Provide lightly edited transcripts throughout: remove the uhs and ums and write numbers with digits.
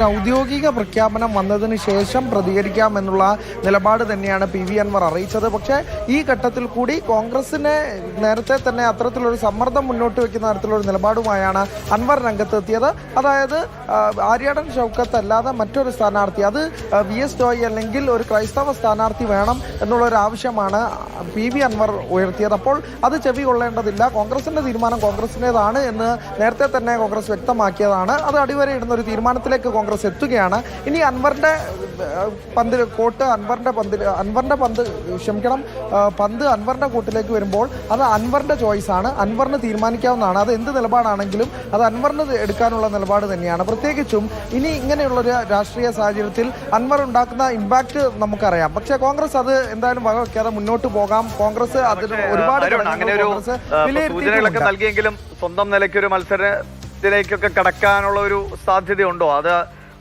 ഔദ്യോഗിക പ്രഖ്യാപനം വന്നതിന് ശേഷം പ്രതികരിക്കാമെന്നുള്ള നിലപാട് തന്നെയാണ് പി വി അൻവർ അറിയിച്ചത്. പക്ഷേ ഈ ഘട്ടത്തിൽ കൂടി കോൺഗ്രസിനെ നേരത്തെ തന്നെ അത്തരത്തിലൊരു സമ്മർദ്ദം മുന്നോട്ട് വെക്കുന്ന തരത്തിലൊരു നിലപാടുമായാണ് അൻവർ രംഗത്തെത്തിയത്. അതായത് ആര്യാടൻ ഷൗക്കത്ത് അല്ലാതെ മറ്റൊരു സ്ഥാനാർത്ഥി, അത് VS ജോയ് അല്ലെങ്കിൽ ഒരു ക്രൈസ്തവ സ്ഥാനാർത്ഥി വേണം എന്നുള്ളൊരു ആവശ്യമാണ് പി വി അൻവർ ഉയർത്തിയത്. അപ്പോൾ അത് ചെവി കൊള്ളേണ്ടതില്ല, കോൺഗ്രസിന്റെ തീരുമാനം കോൺഗ്രസിൻ്റെതാണ് എന്ന് നേരത്തെ തന്നെ കോൺഗ്രസ് വ്യക്തമാക്കിയതാണ്. അത് അടിവരയിടുന്ന ഒരു തീരുമാനത്തിലേക്ക് കോൺഗ്രസ് എത്തുകയാണ്. ഇനി അൻവറിന്റെ പന്ത് അൻവറിന്റെ കൂട്ടിലേക്ക് വരുമ്പോൾ അത് അൻവറിന്റെ ചോയ്സ് ആണ്, അൻവറിന് തീരുമാനിക്കാവുന്നതാണ്. അത് എന്ത് നിലപാടാണെങ്കിലും അത് അൻവറിന് എടുക്കാനുള്ള നിലപാട് തന്നെയാണ്. പ്രത്യേകിച്ചും ഇനി ഇങ്ങനെയുള്ളൊരു രാഷ്ട്രീയ സാഹചര്യത്തിൽ അൻവർ ഉണ്ടാക്കുന്ന ഇമ്പാക്ട് നമുക്കറിയാം. പക്ഷേ കോൺഗ്രസ് അത് എന്തായാലും വകവയ്ക്കാതെ മുന്നോട്ട് പോകാം. കോൺഗ്രസ് അതിന് ഒരുപാട് സൂചനകളൊക്കെ നൽകിയെങ്കിലും സ്വന്തം നിലയ്ക്കൊരു മത്സരത്തിലേക്കൊക്കെ കടക്കാനുള്ള ഒരു സാധ്യതയുണ്ടോ? അത്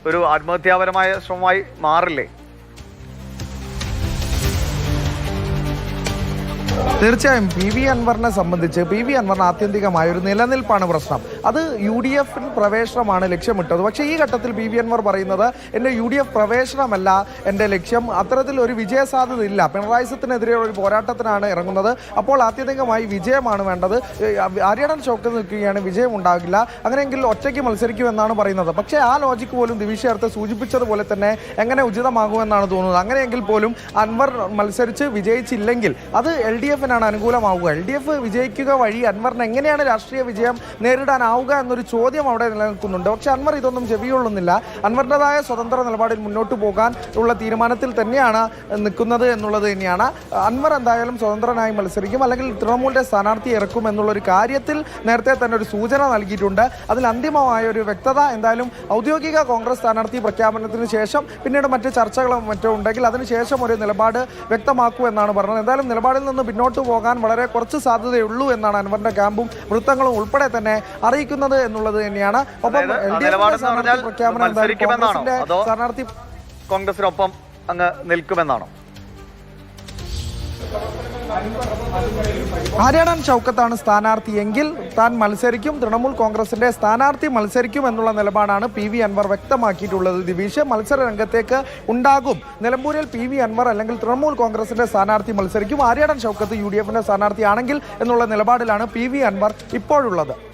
ഒരു ആത്മഹത്യാപരമായ ശ്രമമായി മാറില്ലേ? തീർച്ചയായും പി വി അൻവറിനെ സംബന്ധിച്ച് പി വി അൻവറിന് ആത്യന്തികമായ ഒരു നിലനിൽപ്പാണ് പ്രശ്നം. അത് UDF പ്രവേശനമാണ് ലക്ഷ്യമിട്ടത്. പക്ഷേ ഈ ഘട്ടത്തിൽ പി വി അൻവർ പറയുന്നത് എൻ്റെ UDF പ്രവേശനമല്ല എൻ്റെ ലക്ഷ്യം, അത്തരത്തിൽ ഒരു വിജയസാധ്യത ഇല്ല, പിണറായിസത്തിനെതിരെ ഒരു പോരാട്ടത്തിനാണ് ഇറങ്ങുന്നത്. അപ്പോൾ ആത്യന്തികമായി വിജയമാണ് വേണ്ടത്. ആര്യാടൻ ഷൗക്കത്ത് നിൽക്കുകയാണ്, വിജയം ഉണ്ടാകില്ല, അങ്ങനെയെങ്കിൽ ഒറ്റയ്ക്ക് മത്സരിക്കുമെന്നാണ് പറയുന്നത്. പക്ഷേ ആ ലോജിക്ക് പോലും ദിവിഷ ചേർത്ത് സൂചിപ്പിച്ചതുപോലെ തന്നെ എങ്ങനെ ഉചിതമാകുമെന്നാണ് തോന്നുന്നത്. അങ്ങനെയെങ്കിൽ പോലും അൻവർ മത്സരിച്ച് വിജയിച്ചില്ലെങ്കിൽ അത് LDF അനുകൂലമാവുക. LDF വിജയിക്കുക വഴി അൻവറിന് എങ്ങനെയാണ് രാഷ്ട്രീയ വിജയം നേരിടാനാവുക എന്നൊരു ചോദ്യം അവിടെ നിലനിൽക്കുന്നുണ്ട്. പക്ഷെ അൻവർ ഇതൊന്നും ചെവിയൊള്ളുന്നില്ല. അൻവറിൻ്റെതായ സ്വതന്ത്ര നിലപാടിൽ മുന്നോട്ട് പോകാൻ ഉള്ള തീരുമാനത്തിൽ തന്നെയാണ് നിൽക്കുന്നത് എന്നുള്ളത് തന്നെയാണ്. അൻവർ എന്തായാലും സ്വതന്ത്രനായി മത്സരിക്കും, അല്ലെങ്കിൽ തൃണമൂലിന്റെ സ്ഥാനാർത്ഥി ഇറക്കും എന്നുള്ളൊരു കാര്യത്തിൽ നേരത്തെ തന്നെ ഒരു സൂചന നൽകിയിട്ടുണ്ട്. അതിൽ അന്തിമമായ ഒരു വ്യക്തത എന്തായാലും ഔദ്യോഗിക കോൺഗ്രസ് സ്ഥാനാർത്ഥി പ്രഖ്യാപനത്തിന് ശേഷം, പിന്നീട് മറ്റ് ചർച്ചകളും മറ്റോ ഉണ്ടെങ്കിൽ അതിനുശേഷം ഒരു നിലപാട് വ്യക്തമാക്കൂ എന്നാണ് പറഞ്ഞത്. എന്തായാലും നിലപാടിൽ നിന്ന് പിന്നോട്ട് പോകാൻ വളരെ കുറച്ച് സാധ്യതയുള്ളൂ എന്നാണ് അൻവറിന്റെ ക്യാമ്പും വൃത്തങ്ങളും ഉൾപ്പെടെ തന്നെ അറിയിക്കുന്നത് എന്നുള്ളത് തന്നെയാണ്. ഒപ്പം സ്ഥാനാർത്ഥി കോൺഗ്രസിനൊപ്പം അങ്ങ് നിൽക്കുമെന്നാണോ? ആര്യാടൻ ഷൗക്കത്താണ് സ്ഥാനാർത്ഥിയെങ്കിൽ താൻ മത്സരിക്കും, തൃണമൂൽ കോൺഗ്രസിന്റെ സ്ഥാനാർത്ഥി മത്സരിക്കും എന്നുള്ള നിലപാടാണ് പി വി അൻവർ വ്യക്തമാക്കിയിട്ടുള്ളത്. ദിവിഷ് മത്സര രംഗത്തേക്ക് ഉണ്ടാകും. നിലമ്പൂരിൽ പി വി അൻവർ അല്ലെങ്കിൽ തൃണമൂൽ കോൺഗ്രസിന്റെ സ്ഥാനാർത്ഥി മത്സരിക്കും, ആര്യാടൻ ഷൗക്കത്ത് UDF സ്ഥാനാർത്ഥിയാണെങ്കിൽ എന്നുള്ള നിലപാടിലാണ് പി വി അൻവർ ഇപ്പോഴുള്ളത്.